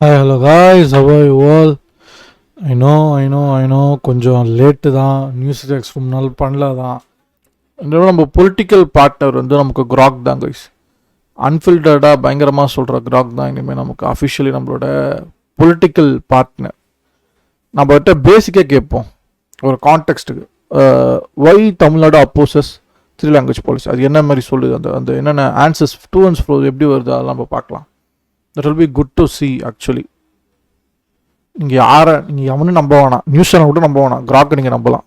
Hi, hello guys, how are you all? I know கொஞ்சம் late தான் news டெக்ஸ் ரொம்ப நாள் பண்ணல தான். இதோட நம்ம பொலிட்டிக்கல் பார்ட்னர் வந்து நமக்கு கிராக் தான் கைஸ். அன்ஃபில்டர்டாக பயங்கரமாக சொல்கிற கிராக் தான் இனிமேல் நமக்கு அஃபிஷியலி நம்மளோட பொலிட்டிக்கல் பார்ட்னர். நம்மகிட்ட பேசிக்காக கேட்போம் ஒரு கான்டெக்ஸ்ட்டுக்கு. Why Tamil Nadu opposes 3 language policy, அது என்ன மாதிரி சொல்லுது, அந்த அந்த என்னென்ன ஆன்சர்ஸ் டூ அண்ட் ஃப்ரோ எப்படி வருது அதெல்லாம் நம்ம பார்க்கலாம். That will be good to see actually. நீங்கள் எவனும் நம்ப வேணாம், நியூஸ் சேனல் கூட நம்ப வேணாம், கிராக்கை நீங்கள் நம்பலாம்.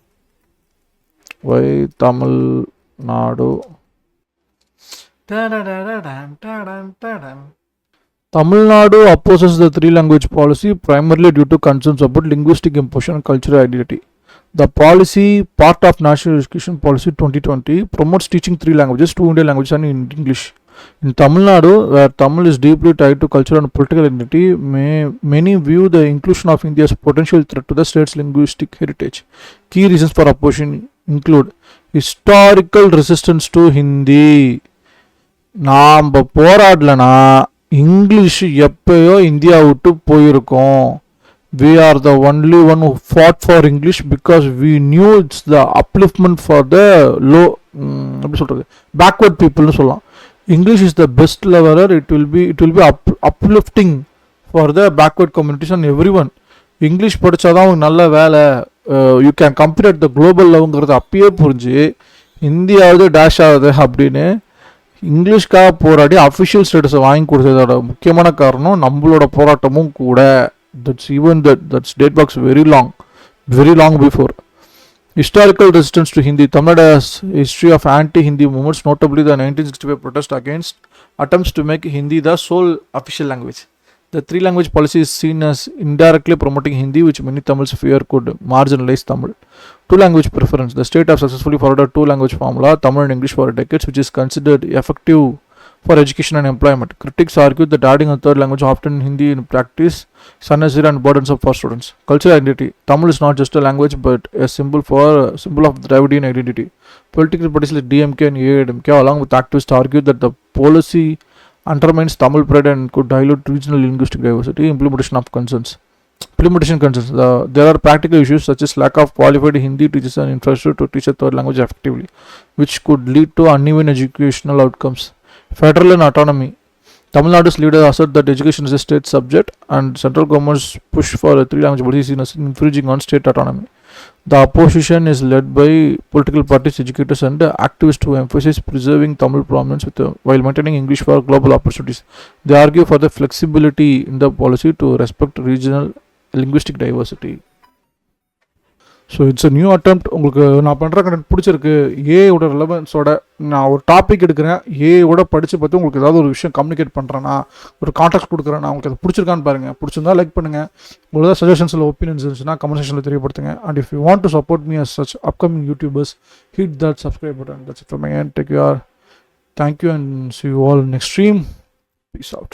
Why Tamil Nadu Tamil opposes the 3 language policy primarily due to concerns about linguistic imposition and cultural identity. The policy, part of National Education Policy 2020, promotes teaching 3 languages, 2 Indian languages and in English. In Tamil Nadu, where Tamil is deeply tied to cultural and political identity, many view the inclusion of India as a potential threat to the state's linguistic heritage. Key reasons for opposition include historical resistance to Hindi. நாம் போராடலனா English எப்பயோ India விட்டு போயிருக்கோம். We are the only one who fought for English because we knew it's the upliftment for the low, எப்படி சொல்கிறது, backward peopleனு சொல்லலாம். English is the best leveler. It will be uplifting for the backward communities and everyone. English படித்தாதான் உங்களுக்கு நல்ல வேலை, you can compete at the global லெவலுங்கிறது அப்பயே புரிஞ்சு இந்தியாவது dash ஆகுது அப்படின்னு இங்கிலீஷ்காக போராடி அஃபிஷியல் ஸ்டேட்டஸை வாங்கி கொடுத்ததோட முக்கியமான காரணம் நம்மளோட போராட்டமும் கூட. That's date box very long before. Historical resistance to Hindi. Tamil Nadu has history of anti-Hindi movements, notably the 1965 protest against attempts to make Hindi the sole official language. The 3 language policy is seen as indirectly promoting Hindi, which many Tamils fear could marginalize Tamil. 2 language preference. The state has successfully followed a 2 language formula, Tamil and English, for decades, which is considered effective for education and employment. Critics argue that adding a third language, often Hindi in practice, is unnecessary and burdensome for students. Cultural identity. Tamil is not just a language but a symbol of Dravidian identity. Political parties like DMK and AIDMK, along with activists, argue that the policy undermines Tamil pride and could dilute regional linguistic diversity. Implementation concerns. There are practical issues such as lack of qualified Hindi teachers and infrastructure to teach a third language effectively, which could lead to uneven educational outcomes. Federal and autonomy. Tamil Nadu's leaders assert that education is a state subject and central government's push for a 3 language policy is infringing on state autonomy. The opposition is led by political parties, educators and activists who emphasize preserving Tamil prominence while maintaining English for global opportunities. They argue for the flexibility in the policy to respect regional linguistic diversity. So it's a new attempt. உங்களுக்கு நான் பண்ணுற content பிடிச்சிருக்கு, ஏயோட ரிலவன்ஸோட நான் ஒரு topic எடுக்கிறேன், ஏயோட படித்து பார்த்து உங்களுக்கு ஏதாவது ஒரு விஷயம் கம்யூனிகேட் பண்ணுறேன்னா, ஒரு கான்டாக்ட் கொடுக்குறேன், உங்களுக்கு அது பிடிச்சிருக்கான்னு பாருங்கள். பிடிச்சிருந்தா லைக் பண்ணுங்கள். உங்களுக்கு ஏதாவது சஜஷன்ஸில் ஒப்பீனியன்ஸ் இருந்துச்சுன்னா கமெண்ட் செக்ஷனில் தெரியப்படுத்துங்க. And if you want to support me as such upcoming YouTubers, hit that subscribe button. That's it from my end. Take you and see you all next stream. Peace out.